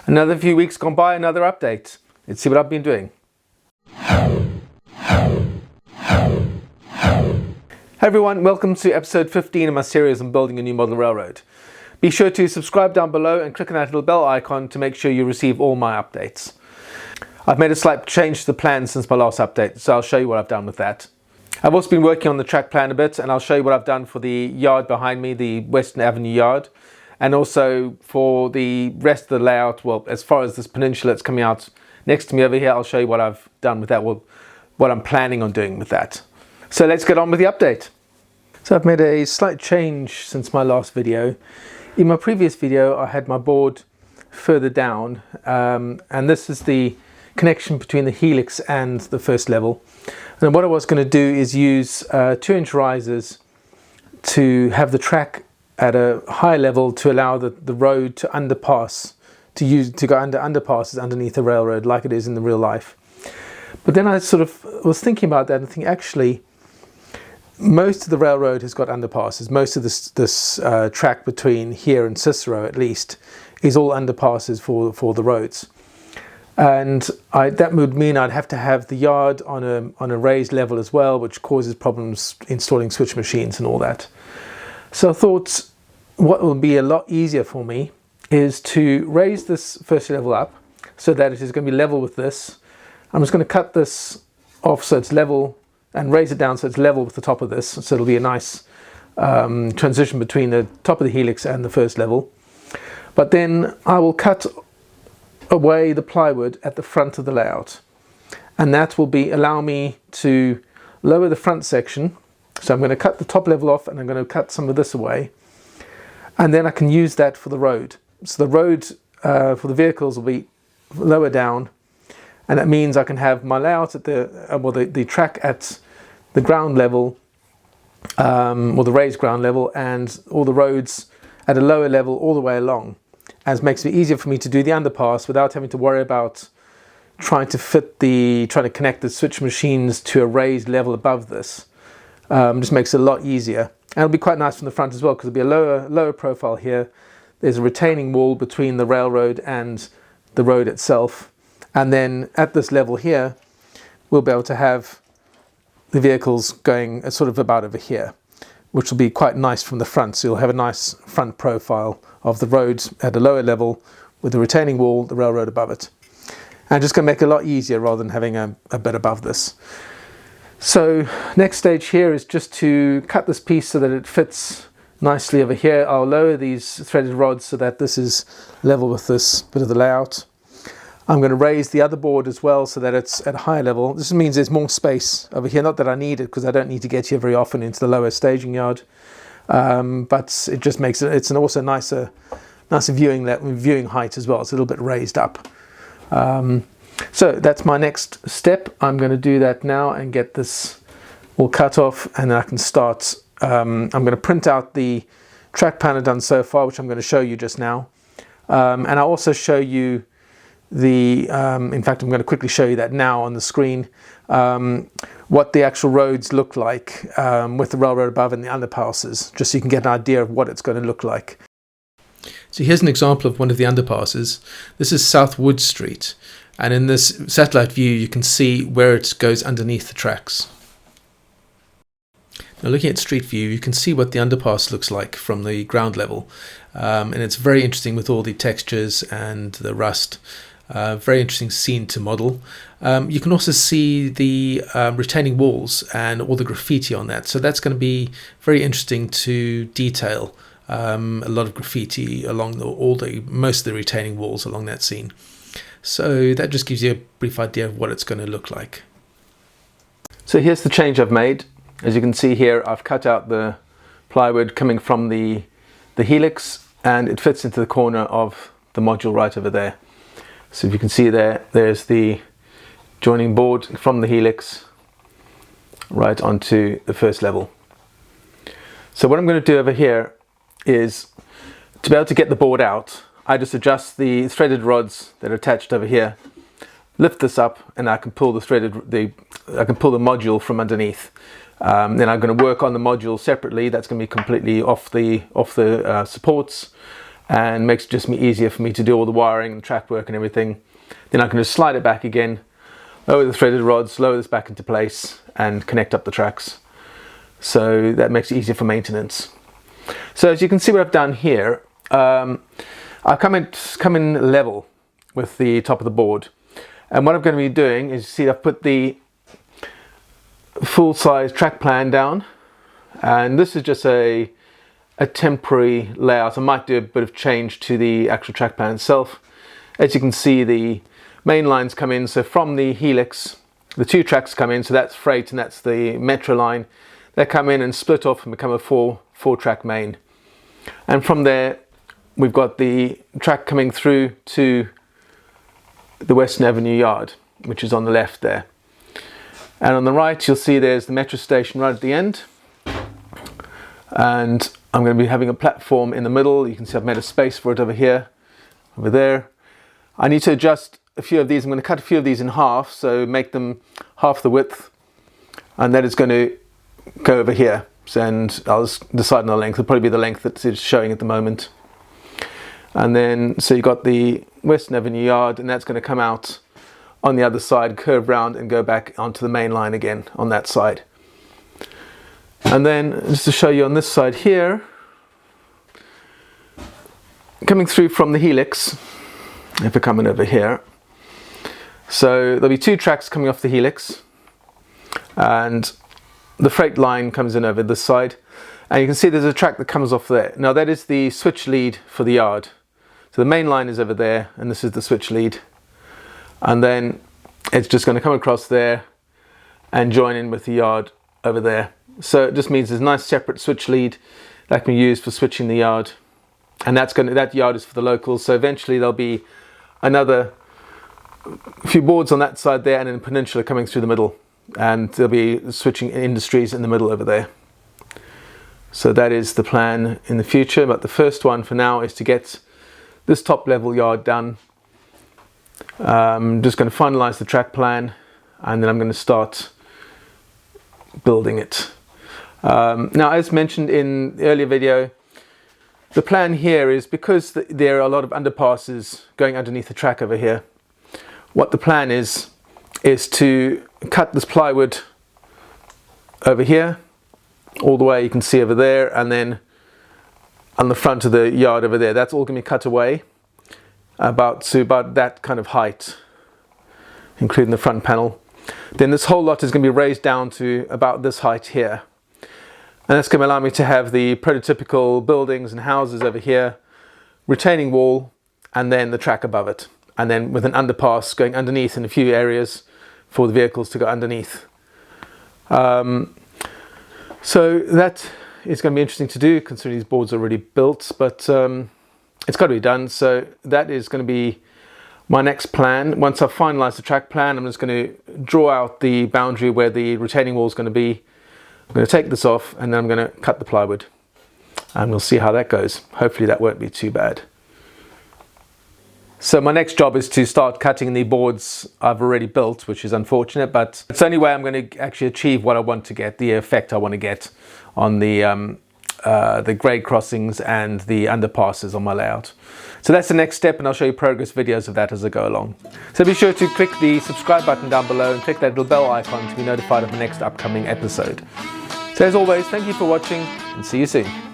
Another few weeks gone by, another update. Let's see what I've been doing. Hey everyone, welcome to episode 15 of my series on building a new model railroad. Be sure to subscribe down below and click on that little bell icon to make sure you receive all my updates. I've made a slight change to the plan since my last update, so I'll show you what I've done with that. I've also been working on the track plan a bit, and I'll show you what I've done for the yard behind me, the Western Avenue yard, and also for the rest of the layout. Well, as far as this peninsula that's coming out next to me over here, I'll show you what I've done with that, what I'm planning on doing with that. So let's get on with the update. So I've made a slight change since my last video. In my previous video, I had my board further down, and this is the connection between the helix and the first level. And what I was going to do is use 2-inch risers to have the track at a high level to allow the road to underpass, to go under underpasses underneath the railroad like it is in the real life. But then I sort of was thinking about that and think, actually, most of the railroad has got underpasses. Most of this track between here and Cicero, at least, is all underpasses for the roads. And that would mean I'd have to have the yard on a raised level as well, which causes problems installing switch machines and all that. So I thought what will be a lot easier for me is to raise this first level up so that it is going to be level with this. I'm just going to cut this off so it's level and raise it down so it's level with the top of this. So it'll be a nice transition between the top of the helix and the first level. But then I will cut away the plywood at the front of the layout, and that will allow me to lower the front section. So I'm going to cut the top level off, and I'm going to cut some of this away, and then I can use that for the road. So the road for the vehicles will be lower down, and that means I can have my layout at the track at the ground level, or the raised ground level, and all the roads at a lower level all the way along. As makes it easier for me to do the underpass without having to worry about trying to connect the switch machines to a raised level above this. Just makes it a lot easier, and it'll be quite nice from the front as well, because there'll be a lower profile here. There's a retaining wall between the railroad and the road itself, and then at this level here we'll be able to have the vehicles going sort of about over here, which will be quite nice from the front. So you'll have a nice front profile of the road at a lower level with the retaining wall, the railroad above it. And just going to make it a lot easier rather than having a bit above this. So next stage here is just to cut this piece so that it fits nicely over here. I'll lower these threaded rods so that this is level with this bit of the layout. I'm going to raise the other board as well so that it's at a higher level. This means there's more space over here. Not that I need it, because I don't need to get here very often into the lower staging yard. But it just makes it, it's also nicer viewing height as well. It's a little bit raised up. So that's my next step. I'm going to do that now and get this all cut off, and then I can start. I'm going to print out the track plan I've done so far, which I'm going to show you just now. And I'll also show you in fact, I'm going to quickly show you that now on the screen, what the actual roads look like with the railroad above and the underpasses, just so you can get an idea of what it's going to look like. So here's an example of one of the underpasses. This is South Wood Street, and in this satellite view you can see where it goes underneath the tracks. Now looking at Streetview, you can see what the underpass looks like from the ground level, and it's very interesting with all the textures and the rust. Very interesting scene to model. You can also see the retaining walls and all the graffiti on that, so that's going to be very interesting to detail. A lot of graffiti along most of the retaining walls along that scene. So that just gives you a brief idea of what it's going to look like. So here's the change I've made. As you can see here, I've cut out the plywood coming from the helix, and it fits into the corner of the module right over there. So if you can see there's the joining board from the helix right onto the first level. So what I'm going to do over here is, to be able to get the board out, I just adjust the threaded rods that are attached over here, lift this up, and I can pull the module from underneath. Then I'm going to work on the module separately. That's going to be completely off the supports. and makes it just easier for me to do all the wiring and track work and everything. Then I can just slide it back again, lower the threaded rods, lower this back into place and connect up the tracks. So that makes it easier for maintenance. So as you can see what I've done here, I've come in level with the top of the board. And what I'm going to be doing is, see, I've put the full-size track plan down, and this is just a temporary layout. I might do a bit of change to the actual track plan itself. As you can see, the main lines come in, so from the helix the two tracks come in, so that's freight and that's the metro line. They come in and split off and become a four track main, and from there we've got the track coming through to the Western Avenue yard, which is on the left there. And on the right you'll see there's the metro station right at the end, and I'm going to be having a platform in the middle. You can see I've made a space for it over here, over there. I need to adjust a few of these. I'm going to cut a few of these in half, so make them half the width, and that is going to go over here. And I'll just decide on the length. It'll probably be the length that it's showing at the moment. And then so you've got the Western Avenue yard, and that's going to come out on the other side, curve round and go back onto the main line again on that side. And then just to show you on this side here, coming through from the helix, if we're coming over here, so there'll be two tracks coming off the helix, and the freight line comes in over this side, and you can see there's a track that comes off there. Now that is the switch lead for the yard. So the main line is over there, and this is the switch lead, and then it's just going to come across there and join in with the yard over there. So it just means there's a nice separate switch lead that can be used for switching the yard, and that yard is for the locals. So eventually there'll be another few boards on that side there, and then a peninsula coming through the middle, and there'll be switching industries in the middle over there. So that is the plan in the future, but the first one for now is to get this top level yard done. I'm just going to finalize the track plan, and then I'm going to start building it. Now, as mentioned in the earlier video, the plan here is, because there are a lot of underpasses going underneath the track over here, what the plan is to cut this plywood over here all the way, you can see over there, and then on the front of the yard over there, that's all going to be cut away about that kind of height, including the front panel. Then this whole lot is going to be raised down to about this height here, and that's going to allow me to have the prototypical buildings and houses over here, retaining wall, and then the track above it, and then with an underpass going underneath in a few areas for the vehicles to go underneath. So that is going to be interesting to do, considering these boards are already built, but it's got to be done. So that is going to be my next plan. Once I've finalized the track plan, I'm just going to draw out the boundary where the retaining wall is going to be. I'm going to take this off, and then I'm going to cut the plywood, and we'll see how that goes. Hopefully that won't be too bad. So my next job is to start cutting the boards I've already built, which is unfortunate, but it's the only way I'm going to actually achieve what I want to get, the effect I want to get on the grade crossings and the underpasses on my layout. So that's the next step, and I'll show you progress videos of that as I go along. So be sure to click the subscribe button down below and click that little bell icon to be notified of the next upcoming episode. So as always, thank you for watching, and see you soon.